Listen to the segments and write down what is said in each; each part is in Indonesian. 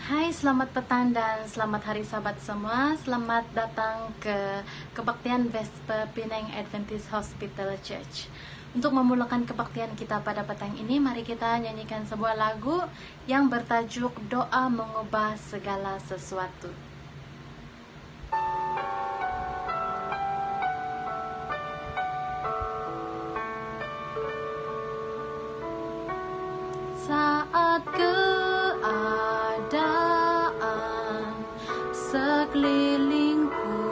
Hai, selamat petang dan selamat hari Sabat semua. Selamat datang ke kebaktian Vesper Penang Adventist Hospital Church. Untuk memulakan kebaktian kita pada petang ini, mari kita nyanyikan sebuah lagu yang bertajuk Doa Mengubah Segala Sesuatu. Saat keadaan sekelilingku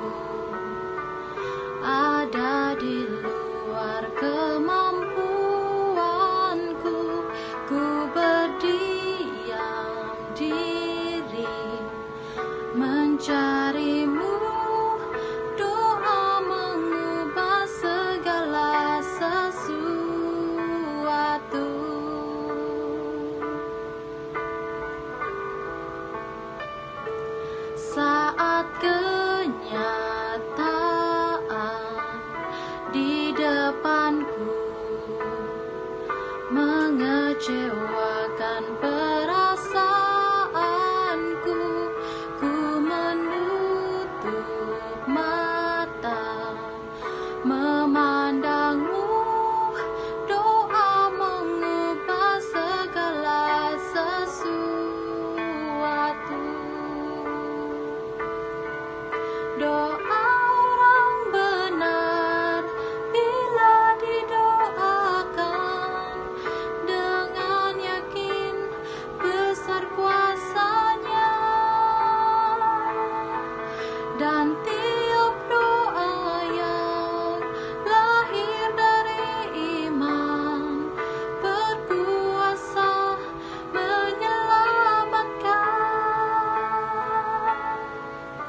ada di luar kemampuanku, ku berdiam diri mencarimu. Doa mengubah segala sesuatu. Saat kenyataan di depanku mengecewakan perasaanku, ku menutup mata memandangmu. Doa mengubah segala sesuatu. Doa orang benar bila didoakan dengan yakin besar kuasanya, dan tiap doa yang lahir dari iman berkuasa menyelamatkan.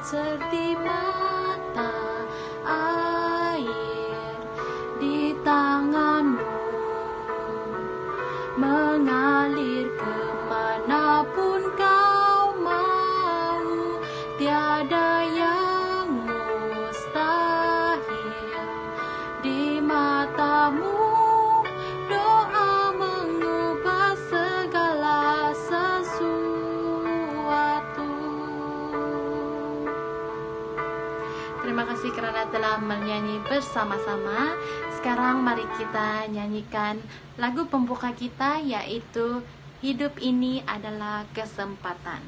Seperti mata air di tanganmu mengalir kemanapun kau mau, tiada yang mustahil di matamu. Doa mengubah segala sesuatu. Terima kasih karena telah menyanyi bersama-sama. Sekarang mari kita nyanyikan lagu pembuka kita, yaitu Hidup Ini Adalah Kesempatan.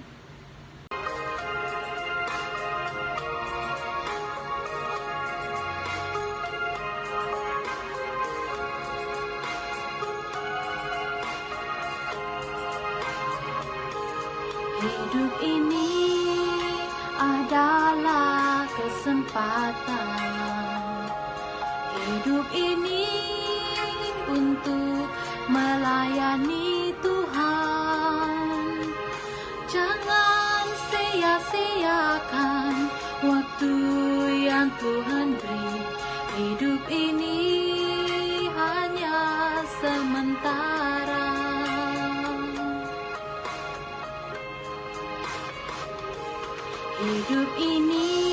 Hidup ini adalah kesempatan. Hidup ini untuk melayani Tuhan. Jangan sia-siakan waktu yang Tuhan beri. Hidup ini hanya sementara. Hidup ini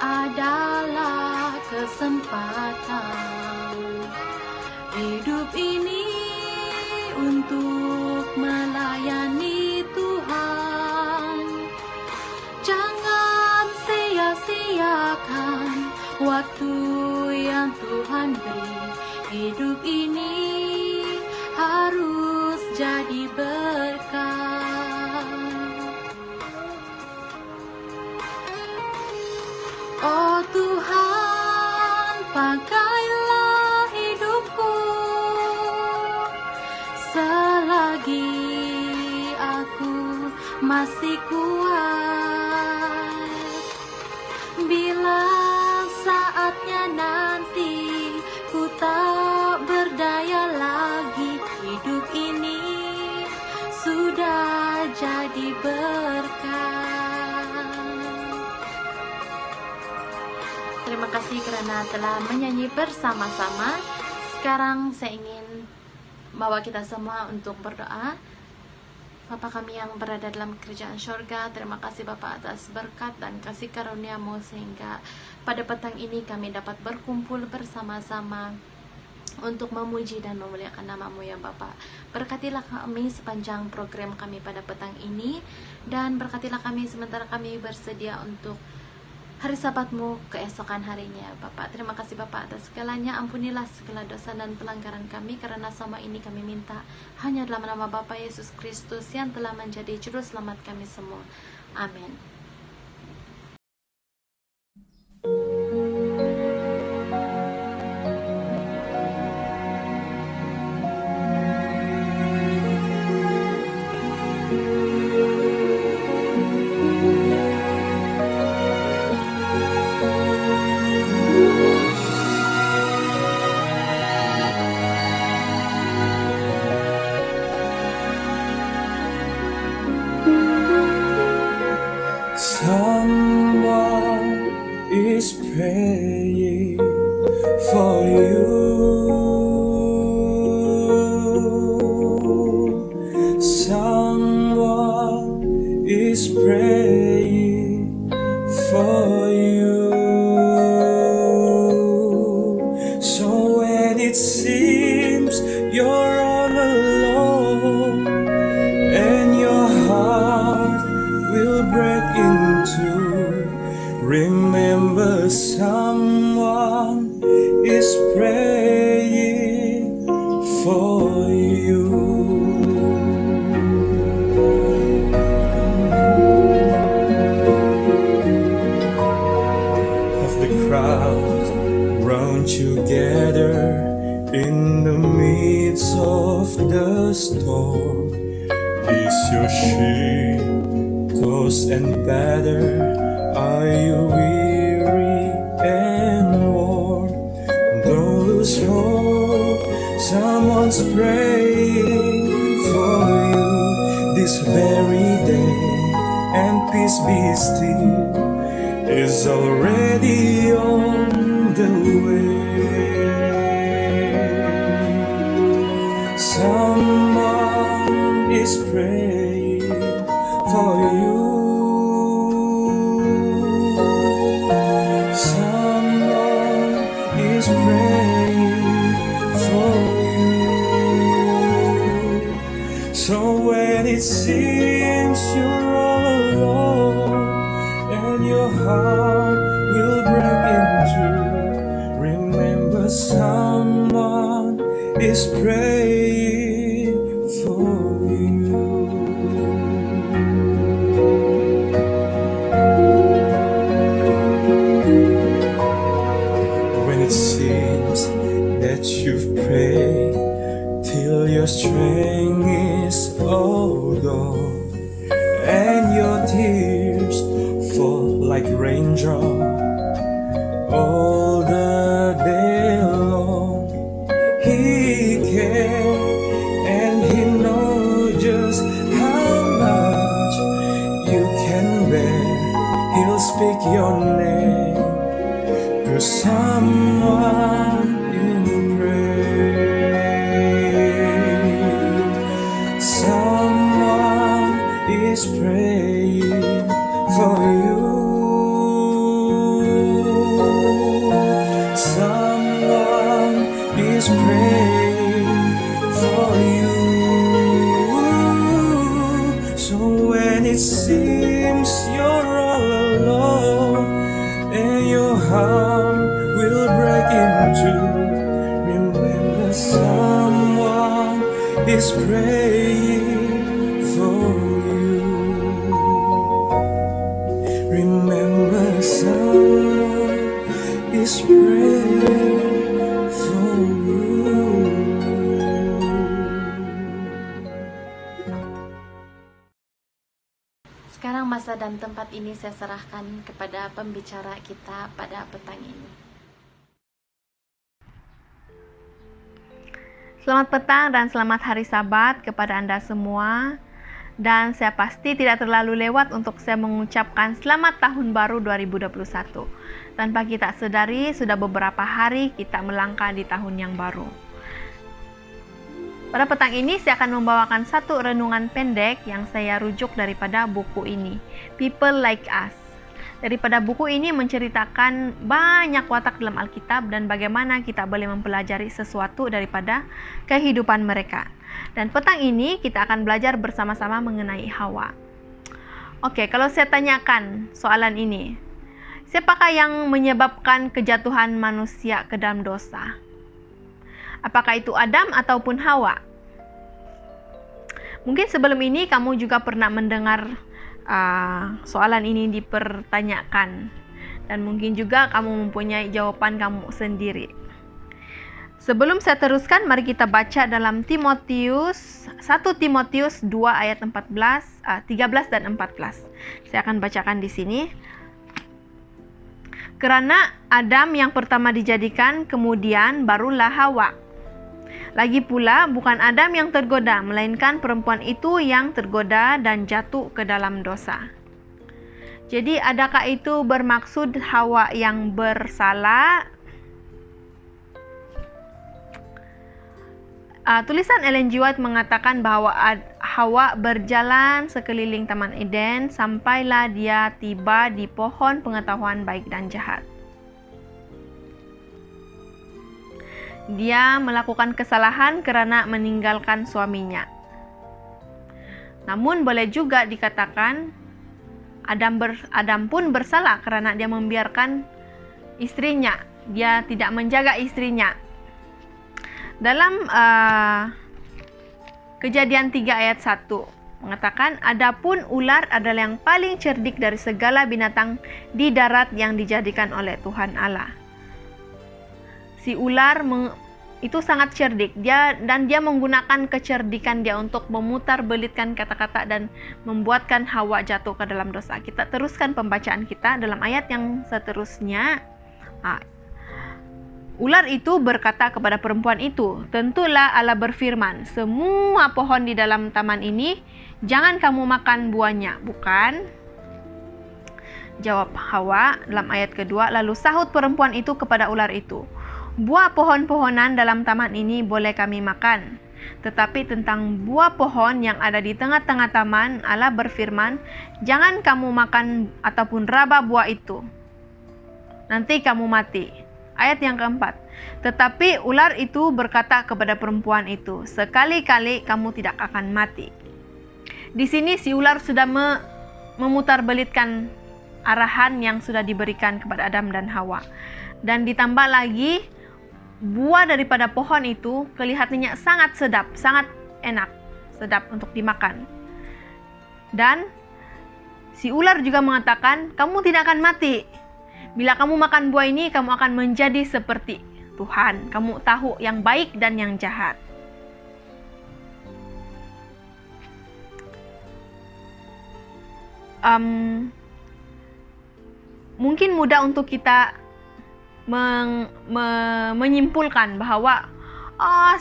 adalah kesempatan. Hidup ini untuk melayani Tuhan. Jangan sia-siakan waktu yang Tuhan beri. Hidup ini harus jadi berkat. Oh Tuhan, pakailah hidupku selagi aku masih kuat. Bila saatnya nanti ku tak berdaya lagi, hidup ini sudah jadi berkat. Terima kasih karena telah menyanyi bersama-sama. Sekarang saya ingin bawa kita semua untuk berdoa. Bapa kami yang berada dalam kerajaan syurga, terima kasih Bapa atas berkat dan kasih karunia-Mu sehingga pada petang ini kami dapat berkumpul bersama-sama untuk memuji dan memuliakan nama-Mu ya Bapa. Berkatilah kami sepanjang program kami pada petang ini, Dan berkatilah kami sementara kami bersedia untuk hari Sabat-Mu keesokan harinya. Bapak, terima kasih Bapak atas segalanya. Ampunilah segala dosa dan pelanggaran kami, karena semua ini kami minta hanya dalam nama Bapa Yesus Kristus yang telah menjadi juru selamat kami semua. Amin. Someone is praying for you. Someone is praying for you. So when it seems you're all alone and your heart will break into, remember someone is praying for you. Of the crowd round together in the midst of the storm, is your ship tossed and battered? Are you weary and worn? Don't lose hope, someone's praying for you this very day. And peace be still is already on the way. Someone is praying for you. Someone is praying for you. So when it seems you're all alone and your heart will break in two, remember someone is praying for you. When it seems that you've prayed till your strength is all gone and your tears fall like raindrops all the day long, He cares and He knows just how much you can bear. He'll speak your name to someone in prayer. Someone is praying for you. Someone is praying for you. So when it seems you're all alone and your heart will break in two, remember someone is praying for you. Remember someone is praying for you. Sekarang masa dan tempat ini saya serahkan kepada pembicara kita pada petang ini. Selamat petang dan selamat hari Sabat kepada Anda semua. Dan saya pasti tidak terlalu lewat untuk saya mengucapkan selamat tahun baru 2021. Tanpa kita sadari, sudah beberapa hari kita melangkah di tahun yang baru. Pada petang ini saya akan membawakan satu renungan pendek yang saya rujuk daripada buku ini, People Like Us. Daripada buku ini menceritakan banyak watak dalam Alkitab dan bagaimana kita boleh mempelajari sesuatu daripada kehidupan mereka. Dan petang ini kita akan belajar bersama-sama mengenai Hawa. Oke, kalau saya tanyakan soalan ini, siapakah yang menyebabkan kejatuhan manusia ke dalam dosa? Apakah itu Adam ataupun Hawa? Mungkin sebelum ini kamu juga pernah mendengar soalan ini dipertanyakan, dan mungkin juga kamu mempunyai jawaban kamu sendiri. Sebelum saya teruskan, mari kita baca dalam 1 Timotius 2 ayat 13 dan 14. Saya akan bacakan di sini. Kerana Adam yang pertama dijadikan, kemudian barulah Hawa. Lagi pula bukan Adam yang tergoda, melainkan perempuan itu yang tergoda dan jatuh ke dalam dosa. Jadi adakah itu bermaksud Hawa yang bersalah? Tulisan Ellen G. White mengatakan bahwa Hawa berjalan sekeliling Taman Eden sampailah dia tiba di pohon pengetahuan baik dan jahat. Dia melakukan kesalahan karena meninggalkan suaminya. Namun boleh juga dikatakan Adam pun bersalah karena dia membiarkan istrinya, dia tidak menjaga istrinya. Dalam Kejadian 3 ayat 1 mengatakan, adapun ular adalah yang paling cerdik dari segala binatang di darat yang dijadikan oleh Tuhan Allah. Si ular itu sangat cerdik, dia menggunakan kecerdikan dia untuk memutar-belitkan kata-kata dan membuatkan Hawa jatuh ke dalam dosa. Kita teruskan pembacaan kita dalam ayat yang seterusnya. Ular itu berkata kepada perempuan itu, tentulah Allah berfirman, semua pohon di dalam taman ini jangan kamu makan buahnya, bukan? Jawab Hawa dalam ayat kedua, lalu sahut perempuan itu kepada ular itu, buah pohon-pohonan dalam taman ini boleh kami makan. Tetapi tentang buah pohon yang ada di tengah-tengah taman, Allah berfirman, jangan kamu makan ataupun raba buah itu, nanti kamu mati. Ayat yang keempat, tetapi ular itu berkata kepada perempuan itu, sekali-kali kamu tidak akan mati. Di sini si ular sudah memutarbelitkan arahan yang sudah diberikan kepada Adam dan Hawa. Dan ditambah lagi, buah daripada pohon itu kelihatannya sangat sedap, sangat enak, sedap untuk dimakan. Dan si ular juga mengatakan, kamu tidak akan mati. Bila kamu makan buah ini, kamu akan menjadi seperti Tuhan. Kamu tahu yang baik dan yang jahat. Mungkin mudah untuk kita menyimpulkan bahwa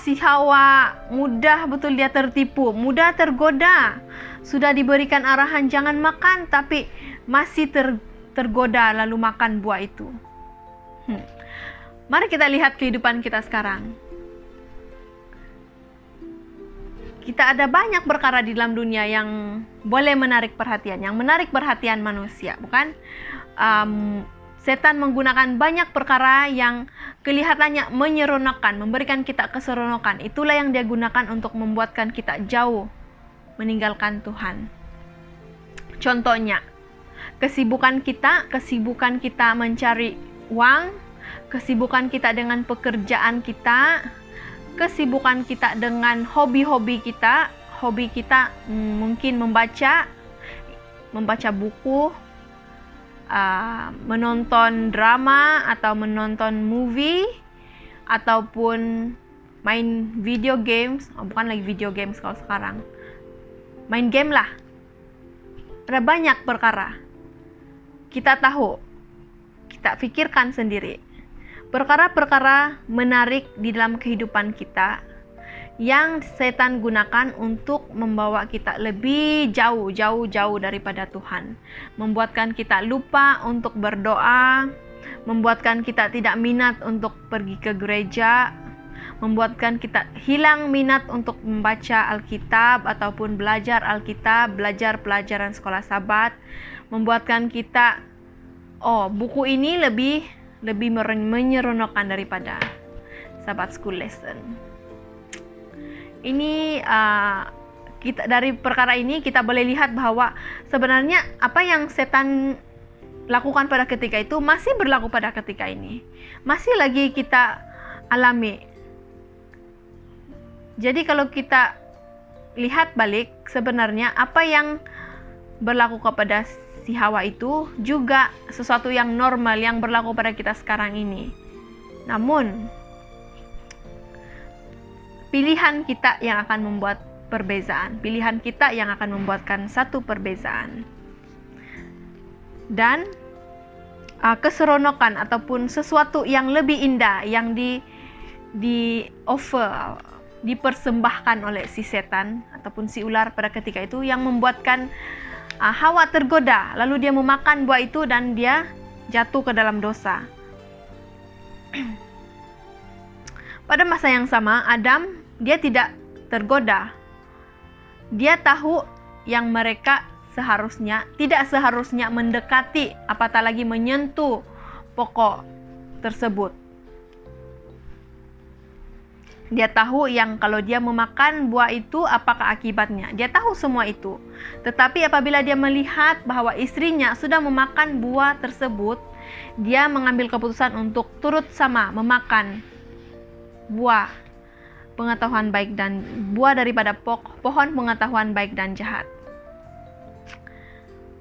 si Hawa mudah betul dia tertipu, mudah tergoda. Sudah diberikan arahan jangan makan, tapi masih tergoda lalu makan buah itu. Mari kita lihat kehidupan kita sekarang. Kita ada banyak perkara di dalam dunia yang boleh menarik perhatian, yang menarik perhatian manusia, bukan? Setan menggunakan banyak perkara yang kelihatannya menyeronokkan, memberikan kita keseronokan. Itulah yang dia gunakan untuk membuatkan kita jauh meninggalkan Tuhan. Contohnya, kesibukan kita mencari uang, kesibukan kita dengan pekerjaan kita, kesibukan kita dengan hobi kita. Hobi kita mungkin membaca buku, menonton drama atau menonton movie, ataupun main video games. Bukan lagi video games kalau sekarang, main game lah. Ada banyak perkara. Kita tahu, kita pikirkan sendiri. Perkara-perkara menarik di dalam kehidupan kita yang setan gunakan untuk membawa kita lebih jauh daripada Tuhan. Membuatkan kita lupa untuk berdoa, membuatkan kita tidak minat untuk pergi ke gereja, membuatkan kita hilang minat untuk membaca Alkitab ataupun belajar Alkitab, belajar pelajaran sekolah Sabat, membuatkan kita buku ini lebih menyeronokkan daripada Sabat School Lesson. Ini dari perkara ini kita boleh lihat bahwa sebenarnya apa yang setan lakukan pada ketika itu masih berlaku pada ketika ini. Masih lagi kita alami. Jadi kalau kita lihat balik, sebenarnya apa yang berlaku kepada si Hawa itu juga sesuatu yang normal yang berlaku pada kita sekarang ini. Namun pilihan kita yang akan membuat perbezaan. Pilihan kita yang akan membuatkan satu perbezaan. Dan keseronokan ataupun sesuatu yang lebih indah yang di-offer, dipersembahkan oleh si setan ataupun si ular pada ketika itu yang membuatkan Hawa tergoda, lalu dia memakan buah itu dan dia jatuh ke dalam dosa. Pada masa yang sama, Adam dia tidak tergoda. Dia tahu yang mereka tidak seharusnya mendekati, apatah lagi menyentuh pokok tersebut. Dia tahu yang kalau dia memakan buah itu apakah akibatnya. Dia tahu semua itu. Tetapi apabila dia melihat bahwa istrinya sudah memakan buah tersebut, dia mengambil keputusan untuk turut sama memakan buah pengetahuan baik dan buah daripada pohon pengetahuan baik dan jahat.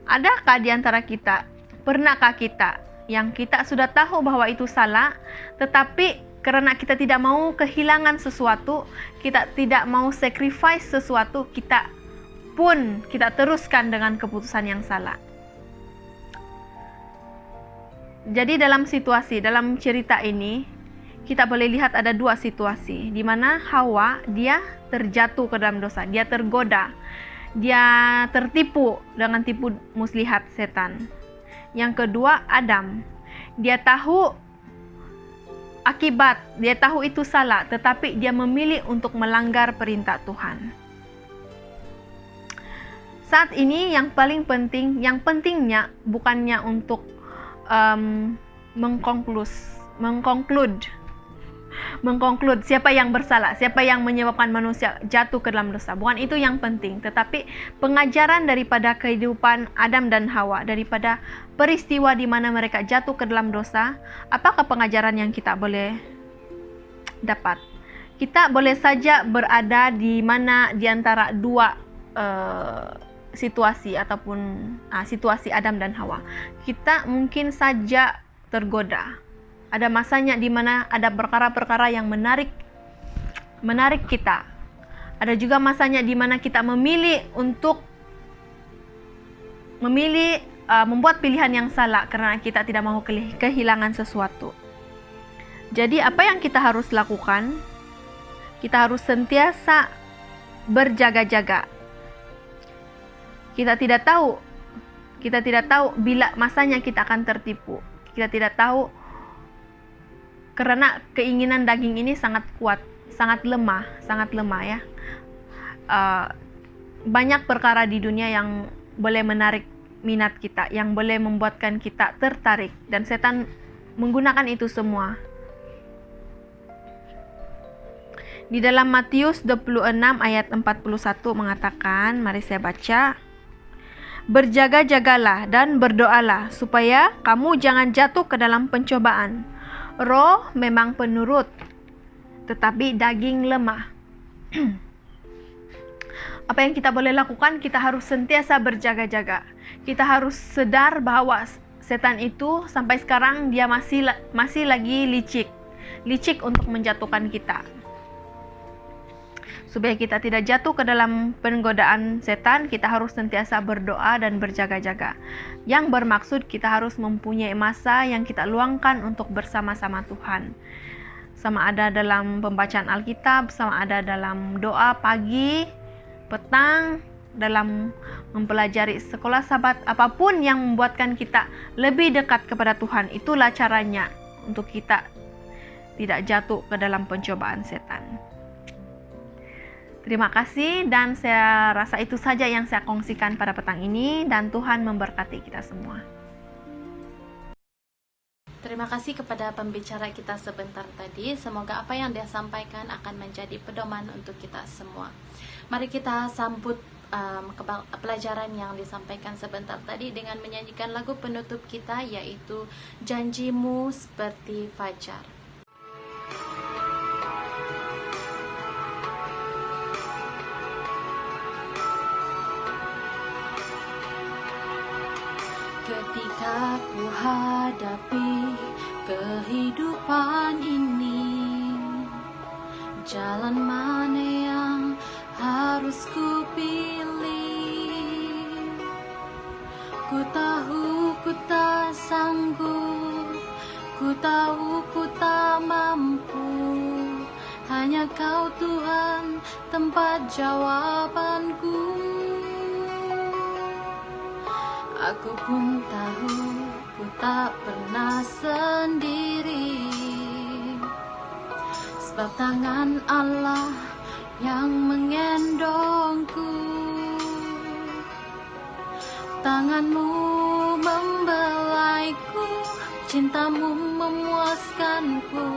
Adakah di antara kita, pernahkah kita yang kita sudah tahu bahwa itu salah, tetapi karena kita tidak mau kehilangan sesuatu, kita tidak mau sacrifice sesuatu, kita teruskan dengan keputusan yang salah. Jadi dalam cerita ini, kita boleh lihat ada dua situasi di mana Hawa dia terjatuh ke dalam dosa, dia tergoda, dia tertipu dengan tipu muslihat setan. Yang kedua Adam, dia tahu akibat, dia tahu itu salah, tetapi dia memilih untuk melanggar perintah Tuhan. Saat ini yang paling penting, yang pentingnya bukannya untuk mengkonklud siapa yang bersalah, siapa yang menyebabkan manusia jatuh ke dalam dosa. Bukan itu yang penting, tetapi pengajaran daripada kehidupan Adam dan Hawa, daripada peristiwa di mana mereka jatuh ke dalam dosa, apakah pengajaran yang kita boleh dapat? Kita boleh saja berada di mana di antara dua situasi ataupun situasi Adam dan Hawa. Kita mungkin saja tergoda. Ada masanya di mana ada perkara-perkara yang menarik kita. Ada juga masanya di mana kita memilih untuk membuat pilihan yang salah karena kita tidak mau kehilangan sesuatu. Jadi apa yang kita harus lakukan? Kita harus sentiasa berjaga-jaga. Kita tidak tahu bila masanya kita akan tertipu. Kita tidak tahu karena keinginan daging ini sangat kuat, sangat lemah ya. Banyak perkara di dunia yang boleh menarik minat kita, yang boleh membuatkan kita tertarik, dan setan menggunakan itu semua. Di dalam Matius 26 ayat 41 mengatakan, mari saya baca. Berjaga-jagalah dan berdoalah supaya kamu jangan jatuh ke dalam pencobaan. Roh memang penurut, tetapi daging lemah. Apa yang kita boleh lakukan? Kita harus sentiasa berjaga-jaga. Kita harus sadar bahwa setan itu sampai sekarang dia masih lagi licik untuk menjatuhkan kita. Supaya kita tidak jatuh ke dalam penggodaan setan, kita harus sentiasa berdoa dan berjaga-jaga. Yang bermaksud kita harus mempunyai masa yang kita luangkan untuk bersama-sama Tuhan. Sama ada dalam pembacaan Alkitab, sama ada dalam doa pagi, petang, dalam mempelajari sekolah Sabat, apapun yang membuatkan kita lebih dekat kepada Tuhan, itulah caranya untuk kita tidak jatuh ke dalam pencobaan setan. Terima kasih, dan saya rasa itu saja yang saya kongsikan pada petang ini, dan Tuhan memberkati kita semua. Terima kasih kepada pembicara kita sebentar tadi. Semoga apa yang dia sampaikan akan menjadi pedoman untuk kita semua. Mari kita sambut pelajaran yang disampaikan sebentar tadi dengan menyanyikan lagu penutup kita, yaitu Janjimu Seperti Fajar. Ketika ku hadapi kehidupan ini, jalan mana yang harus ku pilih? Ku tahu ku tak sanggup, ku tahu ku tak mampu. Hanya Kau Tuhan tempat jawabanku. Aku pun tahu ku tak pernah sendiri, sebab tangan Allah yang mengendongku. Tangan-Mu membelaiku, cinta-Mu memuaskanku.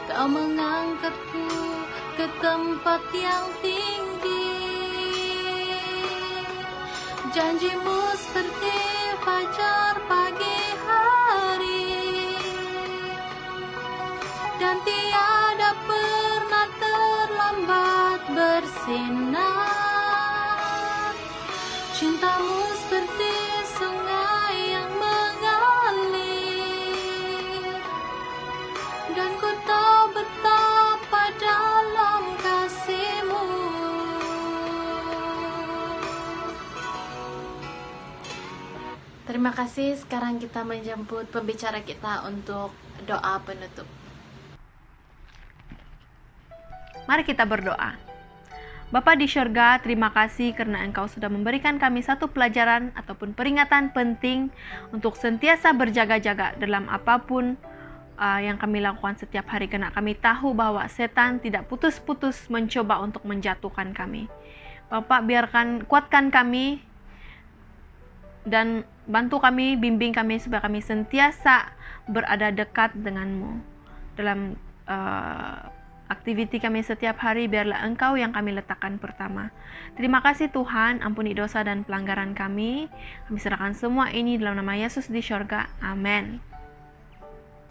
Kau mengangkatku ke tempat yang tinggi. Janji-Mu seperti fajar pagi hari, dan tiada pernah terlambat bersinar. Cinta-Mu seperti sungai yang mengalir, dan ku tahu betapa dalam kasih-Mu. Terima kasih. Sekarang kita menjemput pembicara kita untuk doa penutup. Mari kita berdoa. Bapa di syurga, terima kasih karena Engkau sudah memberikan kami satu pelajaran ataupun peringatan penting untuk sentiasa berjaga-jaga dalam apapun yang kami lakukan setiap hari, karena kami tahu bahwa setan tidak putus-putus mencoba untuk menjatuhkan kami. Bapak, kuatkan kami dan bantu kami, bimbing kami supaya kami sentiasa berada dekat dengan-Mu dalam aktiviti kami setiap hari. Biarlah Engkau yang kami letakkan pertama. Terima kasih Tuhan, ampuni dosa dan pelanggaran kami. Kami serahkan semua ini dalam nama Yesus di syurga. Amin.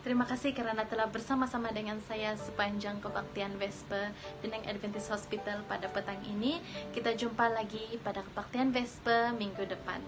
Terima kasih karena telah bersama-sama dengan saya sepanjang kebaktian Vesper Penang Adventist Hospital pada petang ini. Kita jumpa lagi pada kebaktian Vesper minggu depan.